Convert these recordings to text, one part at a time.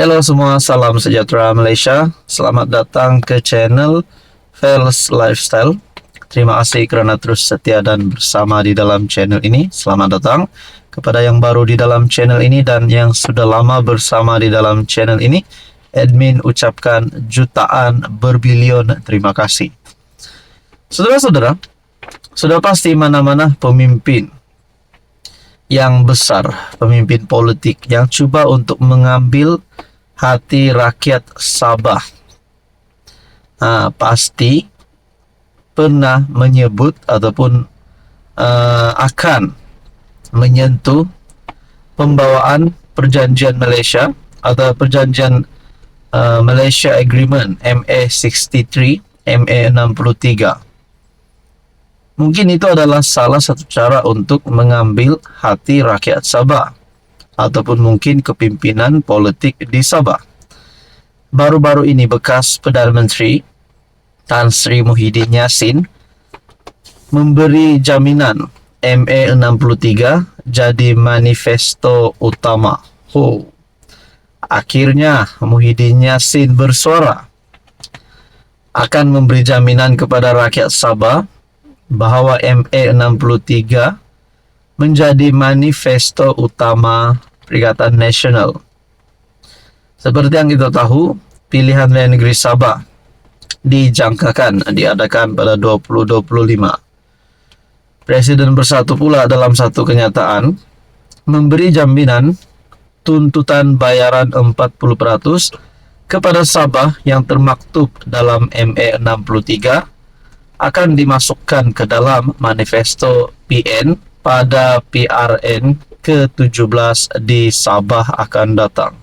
Halo semua, salam sejahtera Malaysia. Selamat datang ke channel Fels Lifestyle. Terima kasih kerana terus setia dan bersama di dalam channel ini. Selamat datang kepada yang baru di dalam channel ini dan yang sudah lama bersama di dalam channel ini. Admin ucapkan jutaan berbilion terima kasih. Saudara-saudara, sudah pasti mana-mana pemimpin yang besar, pemimpin politik yang cuba untuk mengambil hati rakyat Sabah pasti pernah menyebut ataupun akan menyentuh pembawaan perjanjian Malaysia atau perjanjian Malaysia Agreement MA63, MA63. Mungkin itu adalah salah satu cara untuk mengambil hati rakyat Sabah ataupun mungkin kepimpinan politik di Sabah. Baru-baru ini bekas Perdana Menteri Tan Sri Muhyiddin Yassin memberi jaminan MA63 jadi manifesto utama. Akhirnya Muhyiddin Yassin bersuara akan memberi jaminan kepada rakyat Sabah bahawa MA63 menjadi manifesto utama Perikatan Nasional. Seperti yang kita tahu, pilihan raya negeri Sabah dijangkakan diadakan pada 2025. Presiden Bersatu pula dalam satu kenyataan memberi jaminan tuntutan bayaran 40% kepada Sabah yang termaktub dalam MA63 akan dimasukkan ke dalam manifesto PN pada PRN ke-17 di Sabah akan datang.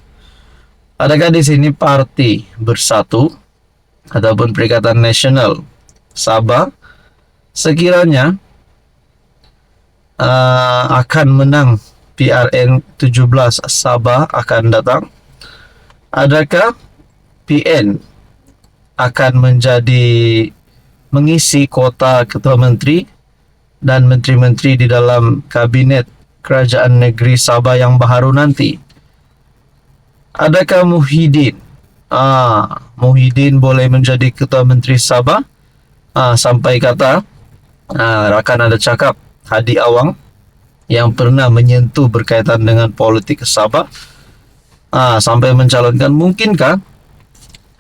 Adakah di sini Parti Bersatu ataupun Perikatan Nasional Sabah sekiranya akan menang PRN 17 Sabah akan datang? Adakah PN akan mengisi kuota ketua menteri dan menteri-menteri di dalam kabinet kerajaan negeri Sabah yang baharu nanti? Adakah Muhyiddin boleh menjadi ketua menteri Sabah? Sampai kata rakan ada cakap Hadi Awang yang pernah menyentuh berkaitan dengan politik Sabah sampai mencalonkan, mungkinkah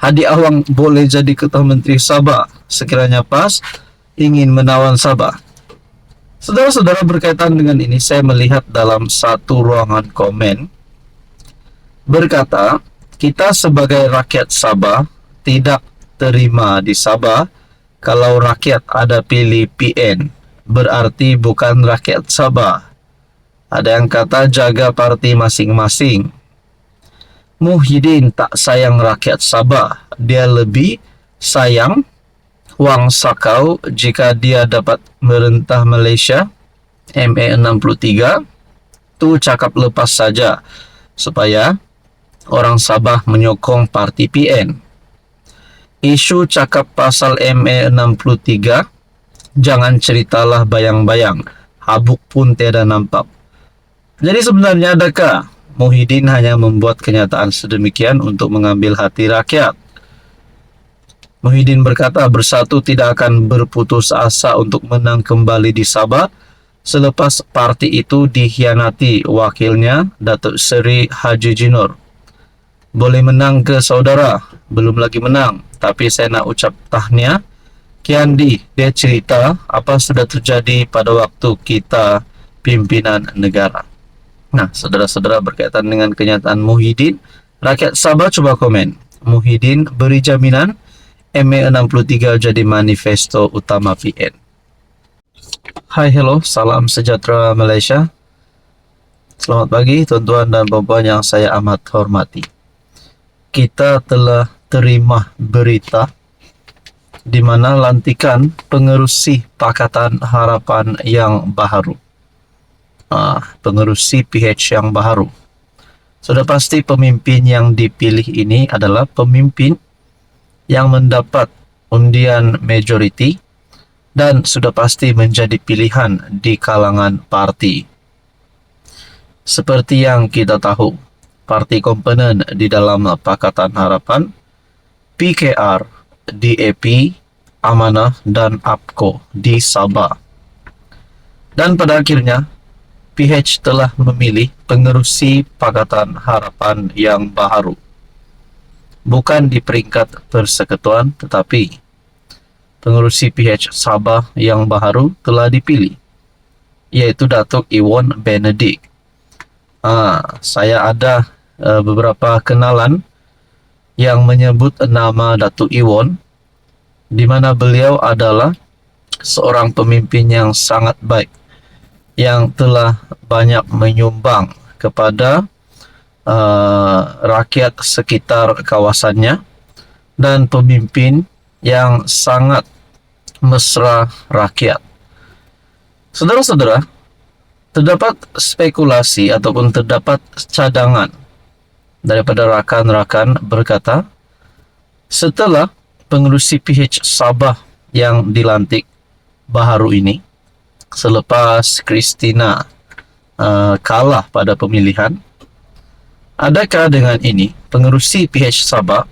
Hadi Awang boleh jadi ketua menteri Sabah sekiranya PAS ingin menawan Sabah? Saudara-saudara, berkaitan dengan ini saya melihat dalam satu ruangan komen berkata, kita sebagai rakyat Sabah tidak terima di Sabah kalau rakyat ada pilih PN, berarti bukan rakyat Sabah. Ada yang kata jaga parti masing-masing. Muhyiddin tak sayang rakyat Sabah, dia lebih sayang wang sakau jika dia dapat merentah Malaysia. MA63 tu cakap lepas saja supaya orang Sabah menyokong parti PN. Isu cakap pasal MA63 jangan ceritalah bayang-bayang, habuk pun tiada nampak. Jadi sebenarnya adakah Muhyiddin hanya membuat kenyataan sedemikian untuk mengambil hati rakyat? Muhyiddin berkata Bersatu tidak akan berputus asa untuk menang kembali di Sabah selepas parti itu dikhianati wakilnya Datuk Seri Haji Jinur. Boleh menang ke saudara? Belum lagi menang, tapi saya nak ucap tahniah. Kiandi, dia cerita apa sudah terjadi pada waktu kita pimpinan negara. Nah, saudara-saudara, berkaitan dengan kenyataan Muhyiddin, rakyat Sabah cuba komen. Muhyiddin beri jaminan MA63 jadi manifesto utama PN. Hai, hello, salam sejahtera Malaysia. Selamat pagi tuan-tuan dan puan-puan yang saya amat hormati. Kita telah terima berita di mana lantikan pengerusi Pakatan Harapan yang baharu. Pengerusi PH yang baharu. Sudah pasti pemimpin yang dipilih ini adalah pemimpin yang mendapat undian majoriti dan sudah pasti menjadi pilihan di kalangan parti. Seperti yang kita tahu, parti komponen di dalam Pakatan Harapan, PKR, DAP, Amanah, dan APKO di Sabah. Dan pada akhirnya, PH telah memilih pengerusi Pakatan Harapan yang baru. Bukan di peringkat persekutuan, tetapi pengerusi PH Sabah yang baru telah dipilih, yaitu Datuk Iwan Benedict. Saya ada beberapa kenalan yang menyebut nama Datuk Iwan, di mana beliau adalah seorang pemimpin yang sangat baik, yang telah banyak menyumbang kepada rakyat sekitar kawasannya, dan pemimpin yang sangat mesra rakyat. Saudara-saudara, terdapat spekulasi ataupun terdapat cadangan daripada rakan-rakan berkata, setelah pengerusi PH Sabah yang dilantik baru ini, selepas Christina kalah pada pemilihan, adakah dengan ini pengerusi PH Sabah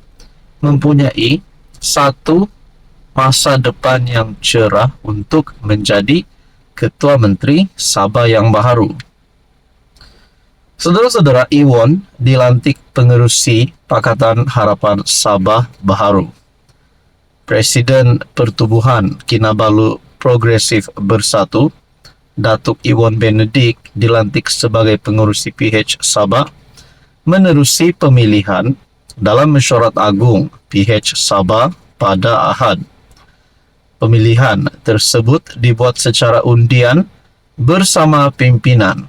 mempunyai satu masa depan yang cerah untuk menjadi Ketua Menteri Sabah yang baru? Saudara-saudara, Iwan dilantik pengerusi Pakatan Harapan Sabah baru. Presiden Pertubuhan Kinabalu Progresif Bersatu, Datuk Iwan Benedict, dilantik sebagai pengerusi PH Sabah menerusi pemilihan dalam Mesyuarat Agung PH Sabah pada Ahad. Pemilihan tersebut dibuat secara undian bersama pimpinan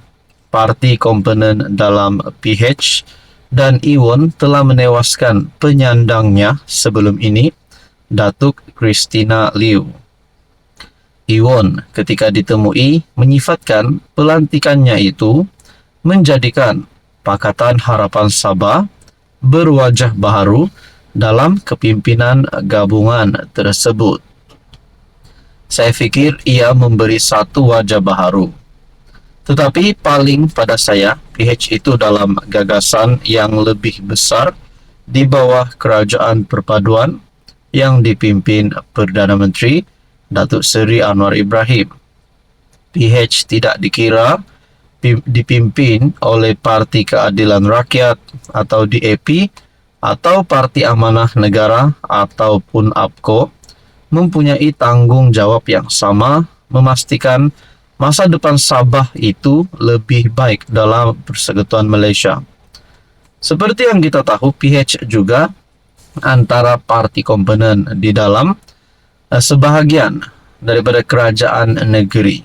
parti komponen dalam PH, dan Iwan telah menewaskan penyandangnya sebelum ini, Datuk Christina Liu. Iwan ketika ditemui menyifatkan pelantikannya itu menjadikan Pakatan Harapan Sabah berwajah baru dalam kepimpinan gabungan tersebut. Saya fikir ia memberi satu wajah baru. Tetapi paling pada saya, PH itu dalam gagasan yang lebih besar di bawah kerajaan perpaduan yang dipimpin Perdana Menteri Datuk Seri Anwar Ibrahim. PH tidak dikira dipimpin oleh Parti Keadilan Rakyat atau DAP atau Parti Amanah Negara ataupun APKO, mempunyai tanggung jawab yang sama memastikan masa depan Sabah itu lebih baik dalam Persekutuan Malaysia. Seperti yang kita tahu, PH juga antara parti komponen di dalam sebahagian daripada kerajaan negeri,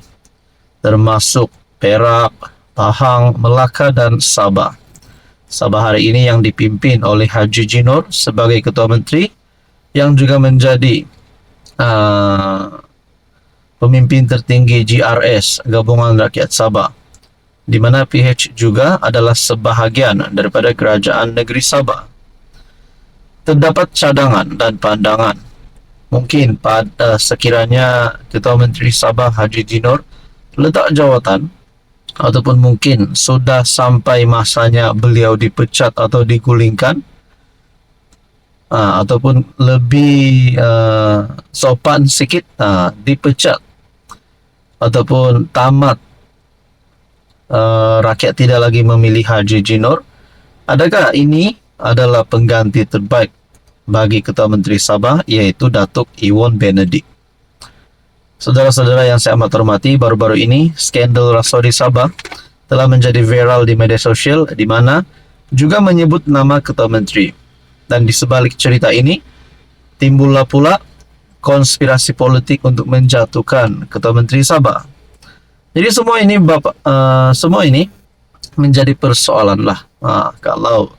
termasuk Perak, Pahang, Melaka, dan Sabah. Sabah hari ini yang dipimpin oleh Haji Jinor sebagai Ketua Menteri, yang juga menjadi pemimpin tertinggi GRS, Gabungan Rakyat Sabah, di mana PH juga adalah sebahagian daripada kerajaan negeri Sabah. Terdapat cadangan dan pandangan, mungkin pada sekiranya Ketua Menteri Sabah Haji Jinor letak jawatan, ataupun mungkin sudah sampai masanya beliau dipecat atau digulingkan, ataupun lebih sopan sikit, dipecat ataupun tamat, rakyat tidak lagi memilih Haji Jinor. Adakah ini adalah pengganti terbaik bagi Ketua Menteri Sabah, yaitu Datuk Iwan Benedict? Saudara-saudara yang saya amat hormati, baru-baru ini skandal Rasodi Sabah telah menjadi viral di media sosial, di mana juga menyebut nama Ketua Menteri. Dan di sebalik cerita ini, timbullah pula konspirasi politik untuk menjatuhkan Ketua Menteri Sabah. Jadi semua ini menjadi persoalan lah. Kalau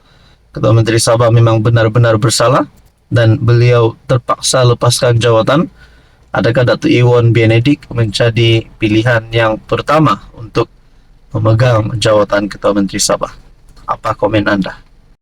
Ketua Menteri Sabah memang benar-benar bersalah dan beliau terpaksa lepaskan jawatan, adakah Datuk Iwan Benedict menjadi pilihan yang pertama untuk memegang jawatan Ketua Menteri Sabah? Apa komen Anda?